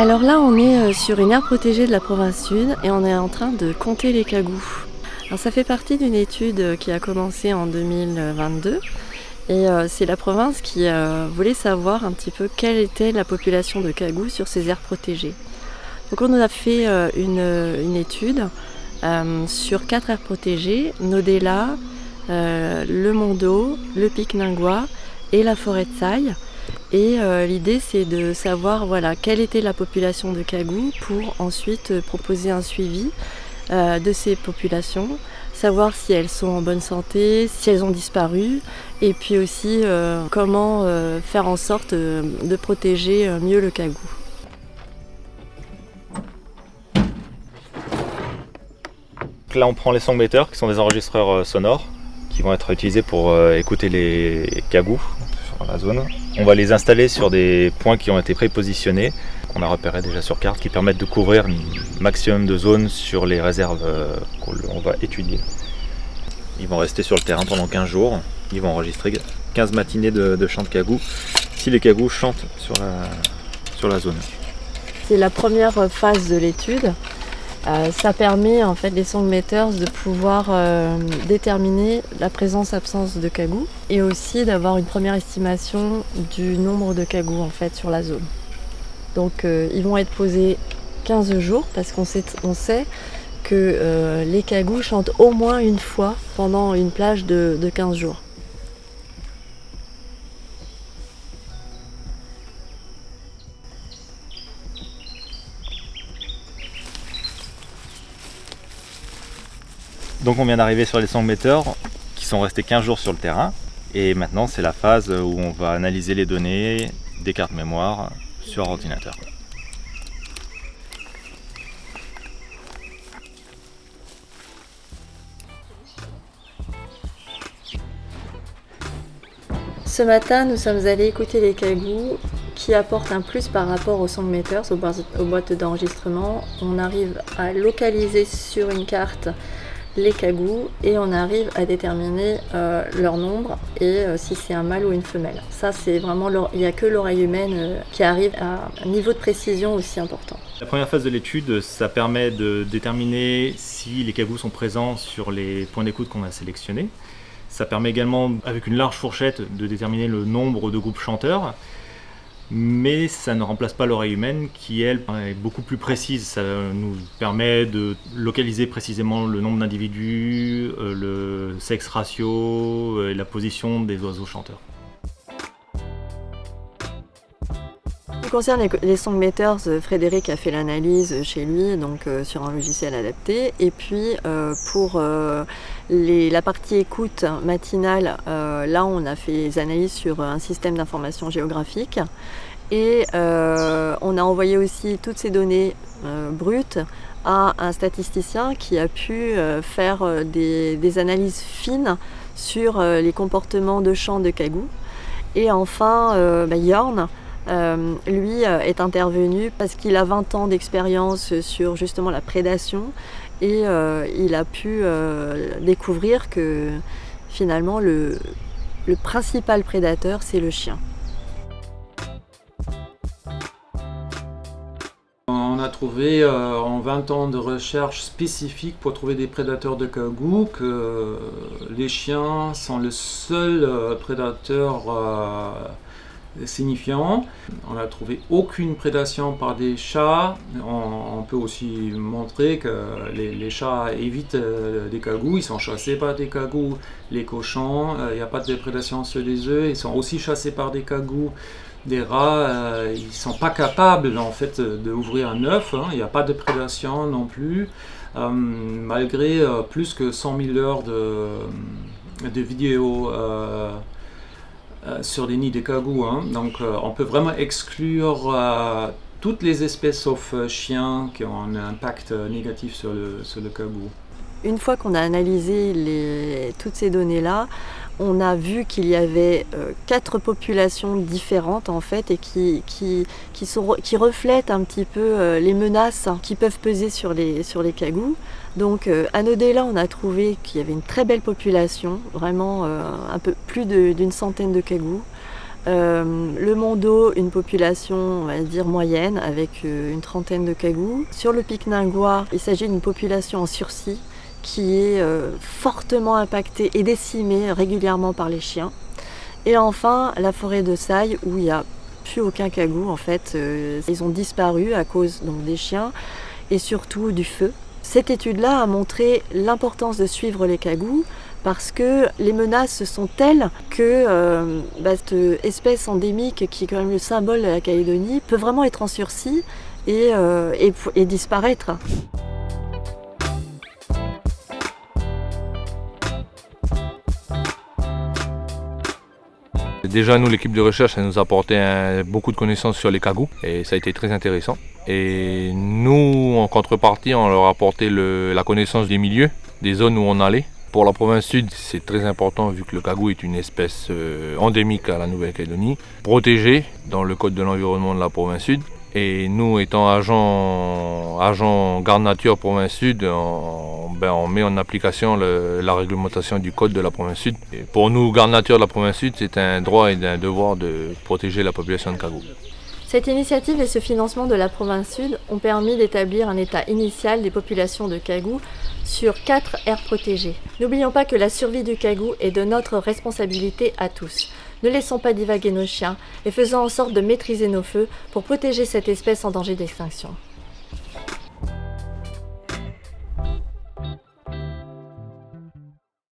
Alors là, on est sur une aire protégée de la province sud et on est en train de compter les cagous. Alors ça fait partie d'une étude qui a commencé en 2022 et c'est la province qui voulait savoir un petit peu quelle était la population de cagous sur ces aires protégées. Donc on a fait une étude sur 4 aires protégées, Nodella, le Mondo, le Pic Ningua et la forêt de Saille. Et l'idée c'est de savoir quelle était la population de cagous pour ensuite proposer un suivi de ces populations, savoir si elles sont en bonne santé, si elles ont disparu, et puis aussi comment faire en sorte de protéger mieux le cagou. Là on prend les songmetters qui sont des enregistreurs sonores qui vont être utilisés pour écouter les cagous sur la zone. On va les installer sur des points qui ont été prépositionnés, qu'on a repérés déjà sur carte, qui permettent de couvrir un maximum de zones sur les réserves qu'on va étudier. Ils vont rester sur le terrain pendant 15 jours, ils vont enregistrer 15 matinées de chants de cagous, si les cagous chantent sur la zone. C'est la première phase de l'étude. Ça permet en fait les songmetters de pouvoir déterminer la présence-absence de cagous et aussi d'avoir une première estimation du nombre de cagous en fait sur la zone. Donc ils vont être posés 15 jours parce qu'on sait que les cagous chantent au moins une fois pendant une plage de 15 jours. Donc on vient d'arriver sur les songmetters qui sont restés 15 jours sur le terrain et maintenant c'est la phase où on va analyser les données des cartes mémoire sur ordinateur. Ce matin, nous sommes allés écouter les cagous qui apportent un plus par rapport aux songmetters, aux boîtes d'enregistrement. On arrive à localiser sur une carte les cagous et on arrive à déterminer leur nombre et si c'est un mâle ou une femelle. Ça, c'est vraiment, il n'y a que l'oreille humaine qui arrive à un niveau de précision aussi important. La première phase de l'étude, ça permet de déterminer si les cagous sont présents sur les points d'écoute qu'on a sélectionnés. Ça permet également, avec une large fourchette, de déterminer le nombre de groupes chanteurs. Mais ça ne remplace pas l'oreille humaine qui, elle, est beaucoup plus précise. Ça nous permet de localiser précisément le nombre d'individus, le sexe ratio et la position des oiseaux chanteurs. En ce qui concerne les songmetters, Frédéric a fait l'analyse chez lui, donc sur un logiciel adapté. Et puis pour la partie écoute matinale, là on a fait les analyses sur un système d'information géographique. Et on a envoyé aussi toutes ces données brutes à un statisticien qui a pu faire des analyses fines sur les comportements de chant de cagous. Et enfin, Jorn, lui est intervenu parce qu'il a 20 ans d'expérience sur justement la prédation et il a pu découvrir que finalement le principal prédateur c'est le chien. On a trouvé en 20 ans de recherche spécifique pour trouver des prédateurs de cagous que les chiens sont le seul prédateur signifiant. On n'a trouvé aucune prédation par des chats. On peut aussi montrer que les chats évitent des cagous, ils sont chassés par des cagous. Les cochons, il n'y a pas de prédation sur les œufs, ils sont aussi chassés par des cagous. Des rats, ils ne sont pas capables en fait d'ouvrir un œuf, il n'y a pas de prédation non plus, malgré plus que 100 000 heures de vidéos sur les nids des cagous. Donc on peut vraiment exclure toutes les espèces sauf chiens qui ont un impact négatif sur le cagou. Une fois qu'on a analysé toutes ces données-là, on a vu qu'il y avait 4 populations différentes en fait et qui reflètent un petit peu les menaces qui peuvent peser sur les cagous. Donc à Nodella, on a trouvé qu'il y avait une très belle population, vraiment un peu plus d'une centaine de cagous. Le Mondo, une population, on va dire, moyenne, avec une trentaine de cagous. Sur le pic Ningua, il s'agit d'une population en sursis qui est fortement impactée et décimée régulièrement par les chiens. Et enfin, la forêt de Sailles, où il n'y a plus aucun cagou, en fait. Ils ont disparu à cause donc, des chiens et surtout du feu. Cette étude-là a montré l'importance de suivre les cagous parce que les menaces sont telles que cette espèce endémique qui est quand même le symbole de la Calédonie peut vraiment être en sursis et disparaître. Déjà, nous, l'équipe de recherche, ça nous a apporté beaucoup de connaissances sur les cagous et ça a été très intéressant. Et nous, en contrepartie, on leur a apporté la connaissance des milieux, des zones où on allait. Pour la province sud, c'est très important vu que le cagou est une espèce endémique à la Nouvelle-Calédonie, protégée dans le code de l'environnement de la province sud. Et nous, étant agents garde nature province sud, on met en application la réglementation du code de la province sud. Et pour nous, garde nature de la province sud, c'est un droit et un devoir de protéger la population de cagou. Cette initiative et ce financement de la province sud ont permis d'établir un état initial des populations de cagou sur 4 aires protégées. N'oublions pas que la survie du cagou est de notre responsabilité à tous. Ne laissons pas divaguer nos chiens et faisons en sorte de maîtriser nos feux pour protéger cette espèce en danger d'extinction.